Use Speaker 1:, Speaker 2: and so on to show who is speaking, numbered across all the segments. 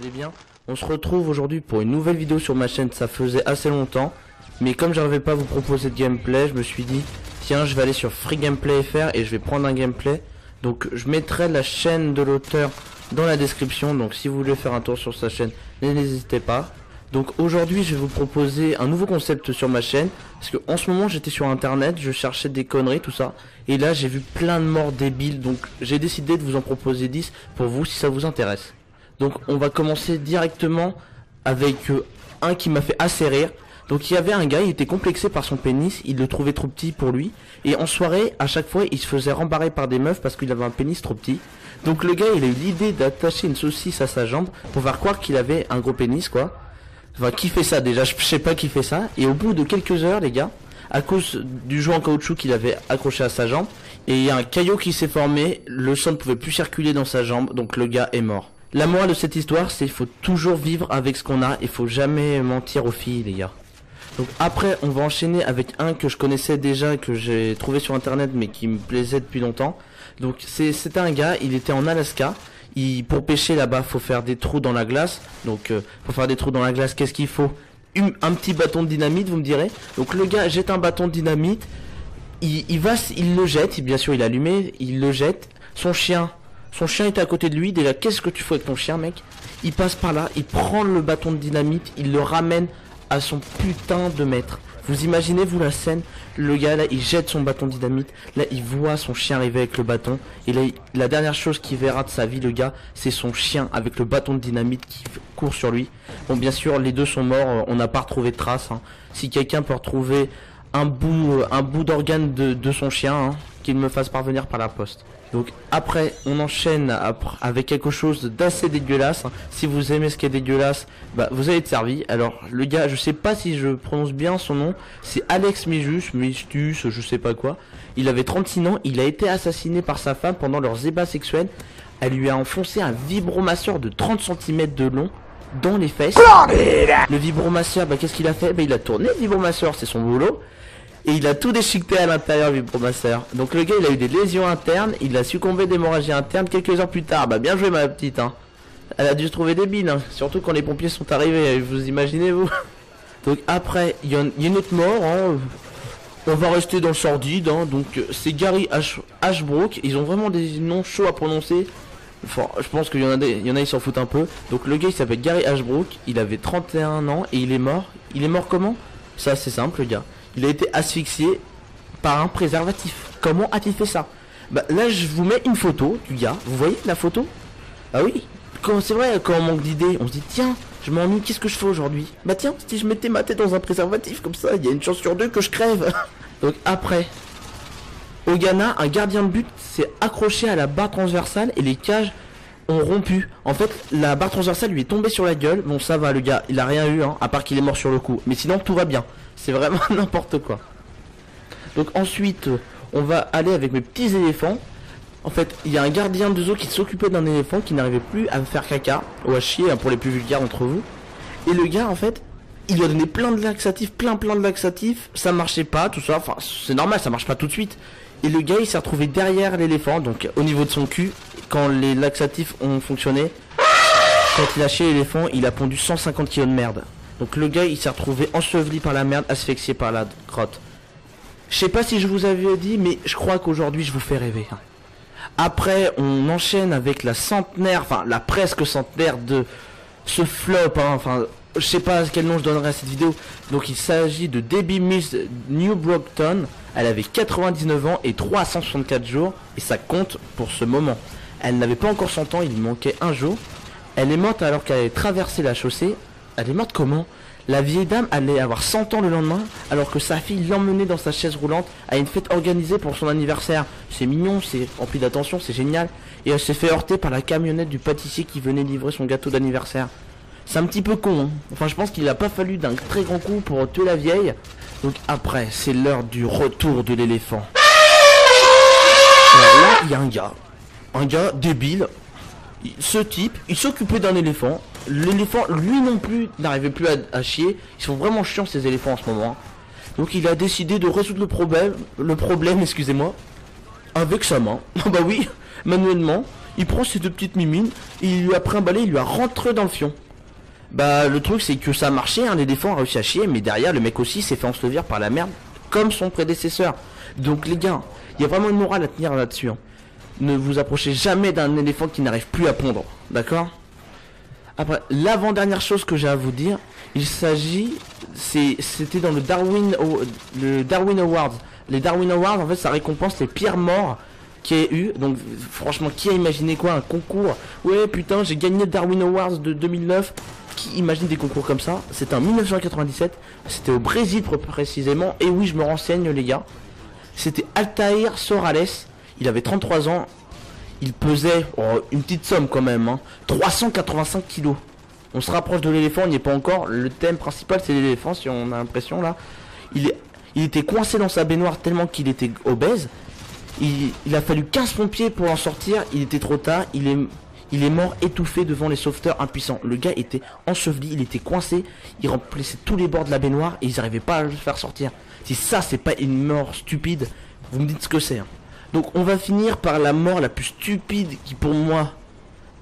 Speaker 1: allez bien. On se retrouve aujourd'hui pour une nouvelle vidéo sur ma chaîne, ça faisait assez longtemps. Mais comme j'arrivais pas à vous proposer de gameplay, je me suis dit, tiens, je vais aller sur Free Gameplay FR et je vais prendre un gameplay. Donc je mettrai la chaîne de l'auteur dans la description, donc si vous voulez faire un tour sur sa chaîne, n'hésitez pas. Donc aujourd'hui je vais vous proposer un nouveau concept sur ma chaîne, parce que en ce moment j'étais sur internet, je cherchais des conneries, tout ça, et là j'ai vu plein de morts débiles, donc j'ai décidé de vous en proposer 10 pour vous si ça vous intéresse. Donc on va commencer directement avec un qui m'a fait assez rire. Donc il y avait un gars, il était complexé par son pénis, il le trouvait trop petit pour lui, et en soirée à chaque fois il se faisait rembarrer par des meufs parce qu'il avait un pénis trop petit. Donc le gars il a eu l'idée d'attacher une saucisse à sa jambe pour faire croire qu'il avait un gros pénis quoi. Enfin qui fait ça déjà, je sais pas qui fait ça. Et au bout de quelques heures les gars, à cause du joint en caoutchouc qu'il avait accroché à sa jambe, et il y a un caillot qui s'est formé, le sang ne pouvait plus circuler dans sa jambe, donc le gars est mort. La morale de cette histoire c'est il faut toujours vivre avec ce qu'on a, il faut jamais mentir aux filles les gars. Donc après on va enchaîner avec un que je connaissais déjà, que j'ai trouvé sur internet mais qui me plaisait depuis longtemps. Donc c'était un gars, il était en Alaska. Pour pêcher là-bas faut faire des trous dans la glace. Donc pour faire des trous dans la glace qu'est-ce qu'il faut? Un petit bâton de dynamite vous me direz. Donc le gars jette un bâton de dynamite, il le jette, bien sûr il est allumé, il le jette. Son chien était à côté de lui. Déjà qu'est-ce que tu fais avec ton chien mec? Il passe par là, il prend le bâton de dynamite, il le ramène à son putain de maître. Vous imaginez vous la scène? Le gars là il jette son bâton de dynamite, là il voit son chien arriver avec le bâton, et là la dernière chose qu'il verra de sa vie le gars c'est son chien avec le bâton de dynamite qui court sur lui. Bon bien sûr les deux sont morts, on n'a pas retrouvé de traces hein. Si quelqu'un peut retrouver un bout d'organe de son chien hein, qu'il me fasse parvenir par la poste. Donc après on enchaîne avec quelque chose d'assez dégueulasse. Si vous aimez ce qui est dégueulasse, bah vous allez être servi. Alors le gars, je sais pas si je prononce bien son nom, c'est Alex Mistus, je sais pas quoi. Il avait 36 ans, il a été assassiné par sa femme pendant leurs ébats sexuels. Elle lui a enfoncé un vibromasseur de 30 cm de long dans les fesses. Le vibromasseur, bah qu'est-ce qu'il a fait? Bah il a tourné le vibromasseur, c'est son boulot. Et il a tout déchiqueté à l'intérieur du vibromasseur. Donc le gars il a eu des lésions internes, il a succombé d'hémorragie interne quelques heures plus tard. Bah bien joué ma petite hein. Elle a dû se trouver débile hein. Surtout quand les pompiers sont arrivés, vous imaginez vous. Donc après il y a une autre mort hein. On va rester dans le sordide hein. Donc c'est Gary Ashbrook. Ils ont vraiment des noms chauds à prononcer. Enfin, je pense qu'il y en a ils s'en foutent un peu. Donc le gars il s'appelle Gary Ashbrook. Il avait 31 ans et il est mort. Il est mort comment? Ça c'est simple le gars. Il a été asphyxié par un préservatif. Comment a-t-il fait ça? Bah là je vous mets une photo du gars. Vous voyez la photo? Ah oui. C'est vrai quand on manque d'idées, on se dit tiens, je m'ennuie, qu'est-ce que je fais aujourd'hui? Bah tiens, si je mettais ma tête dans un préservatif comme ça, il y a une chance sur deux que je crève. Donc après, au Ghana, un gardien de but s'est accroché à la barre transversale et les cages ont rompu. En fait, la barre transversale lui est tombée sur la gueule. Bon ça va le gars, il a rien eu hein, à part qu'il est mort sur le coup. Mais sinon tout va bien. C'est vraiment n'importe quoi. Donc ensuite, on va aller avec mes petits éléphants. En fait, il y a un gardien de zoo qui s'occupait d'un éléphant qui n'arrivait plus à faire caca ou à chier hein, pour les plus vulgaires d'entre vous. Et le gars en fait, il lui a donné plein de laxatifs, plein de laxatifs. Ça marchait pas, tout ça. Enfin, c'est normal, ça marche pas tout de suite. Et le gars, il s'est retrouvé derrière l'éléphant, donc au niveau de son cul, quand les laxatifs ont fonctionné. Quand il a chié l'éléphant, il a pondu 150 kg de merde. Donc le gars il s'est retrouvé enseveli par la merde, asphyxié par la crotte. Je sais pas si je vous avais dit, mais je crois qu'aujourd'hui je vous fais rêver. Après on enchaîne avec la centenaire, enfin la presque centenaire de ce flop. Enfin je sais pas quel nom je donnerai à cette vidéo. Donc il s'agit de Debbie Mills New Brockton. Elle avait 99 ans et 364 jours. Et ça compte pour ce moment. Elle n'avait pas encore 100 ans, il lui manquait un jour. Elle est morte alors qu'elle avait traversé la chaussée. Elle est morte comment? La vieille dame allait avoir 100 ans le lendemain, alors que sa fille l'emmenait dans sa chaise roulante à une fête organisée pour son anniversaire. C'est mignon, c'est rempli d'attention, c'est génial. Et elle s'est fait heurter par la camionnette du pâtissier qui venait livrer son gâteau d'anniversaire. C'est un petit peu con hein. Enfin je pense qu'il n'a pas fallu d'un très grand coup pour tuer la vieille. Donc après, c'est l'heure du retour de l'éléphant. Alors là, il y a un gars débile. Ce type, il s'occupait d'un éléphant. L'éléphant, lui non plus, n'arrivait plus à chier. Ils sont vraiment chiants ces éléphants en ce moment. Donc il a décidé de résoudre le problème, excusez-moi, avec sa main. Bah oui, manuellement, il prend ses deux petites mimines et il lui a pris un balai, il lui a rentré dans le fion. Bah le truc c'est que ça a marché, hein, l'éléphant a réussi à chier, mais derrière le mec aussi s'est fait ensevir par la merde comme son prédécesseur. Donc les gars, il y a vraiment une morale à tenir là-dessus. Hein. Ne vous approchez jamais d'un éléphant qui n'arrive plus à pondre, d'accord? Après, l'avant-dernière chose que j'ai à vous dire, il s'agit, c'était dans le Darwin Awards. Les Darwin Awards, en fait, ça récompense les pires morts qu'il y ait eu. Donc, franchement, qui a imaginé quoi? Un concours? Ouais, putain, j'ai gagné le Darwin Awards de 2009. Qui imagine des concours comme ça? C'était en 1997. C'était au Brésil, précisément. Et oui, je me renseigne, les gars. C'était Altair Sorales. Il avait 33 ans. Il pesait une petite somme quand même, hein. 385 kilos. On se rapproche de l'éléphant, on n'y est pas encore. Le thème principal c'est l'éléphant, si on a l'impression là. Il était coincé dans sa baignoire tellement qu'il était obèse. Il a fallu 15 pompiers pour en sortir. Il était trop tard. Il est mort étouffé devant les sauveteurs impuissants. Le gars était enseveli, il était coincé. Il remplissait tous les bords de la baignoire et ils n'arrivaient pas à le faire sortir. Si ça c'est pas une mort stupide, vous me dites ce que c'est, hein. Donc on va finir par la mort la plus stupide qui pour moi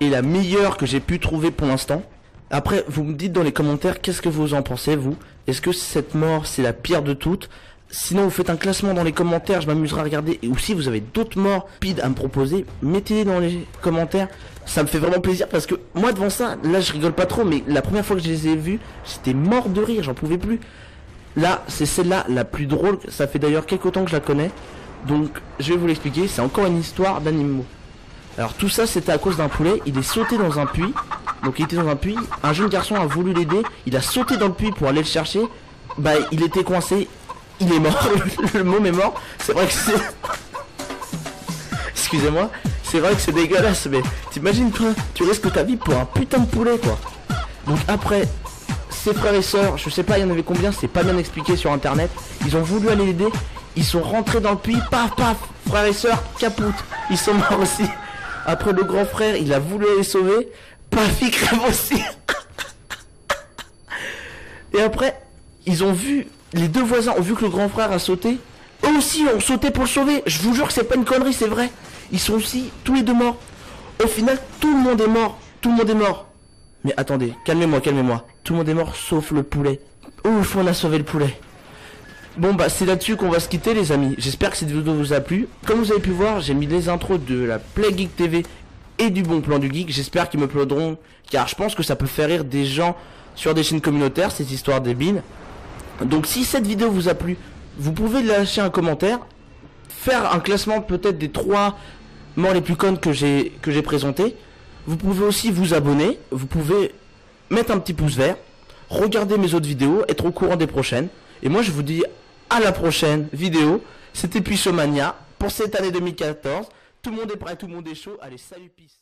Speaker 1: est la meilleure que j'ai pu trouver pour l'instant. Après vous me dites dans les commentaires qu'est-ce que vous en pensez vous. Est-ce que cette mort c'est la pire de toutes? Sinon vous faites un classement dans les commentaires, je m'amuserai à regarder. Et ou si vous avez d'autres morts pides à me proposer, mettez-les dans les commentaires. Ça me fait vraiment plaisir parce que moi devant ça, là je rigole pas trop, mais la première fois que je les ai vus, j'étais mort de rire, j'en pouvais plus. Là c'est celle-là la plus drôle, ça fait d'ailleurs quelques temps que je la connais. Donc je vais vous l'expliquer, c'est encore une histoire d'animaux. Alors tout ça c'était à cause d'un poulet, il est sauté dans un puits. Donc il était dans un puits, un jeune garçon a voulu l'aider, il a sauté dans le puits pour aller le chercher. Bah il était coincé, il est mort, le môme est mort. C'est vrai que c'est... Excusez-moi, c'est vrai que c'est dégueulasse, mais t'imagines toi, tu risques ta vie pour un putain de poulet quoi. Donc après, ses frères et sœurs, je sais pas il y en avait combien, c'est pas bien expliqué sur internet. Ils ont voulu aller l'aider. Ils sont rentrés dans le puits, paf paf, frères et sœurs, capoute, ils sont morts aussi. Après le grand frère, il a voulu les sauver, paf, il crève aussi. Et après, ils ont vu, les deux voisins ont vu que le grand frère a sauté. Eux aussi ont sauté pour le sauver, je vous jure que c'est pas une connerie, c'est vrai. Ils sont aussi tous les deux morts. Au final, tout le monde est mort, tout le monde est mort. Mais attendez, calmez-moi, calmez-moi. Tout le monde est mort sauf le poulet. Ouf, on a sauvé le poulet. Bon bah c'est là-dessus qu'on va se quitter les amis. J'espère que cette vidéo vous a plu. Comme vous avez pu voir, j'ai mis les intros de la Play Geek TV et du Bon Plan du Geek. J'espère qu'ils me plauderont, car je pense que ça peut faire rire des gens sur des chaînes communautaires, cette histoire débile. Donc si cette vidéo vous a plu, vous pouvez lâcher un commentaire, faire un classement peut-être des 3 morts les plus connes que j'ai présenté. Vous pouvez aussi vous abonner, vous pouvez mettre un petit pouce vert, regarder mes autres vidéos, être au courant des prochaines. Et moi je vous dis à la prochaine vidéo. C'était Puissomania pour cette année 2014. Tout le monde est prêt, tout le monde est chaud. Allez, salut, peace.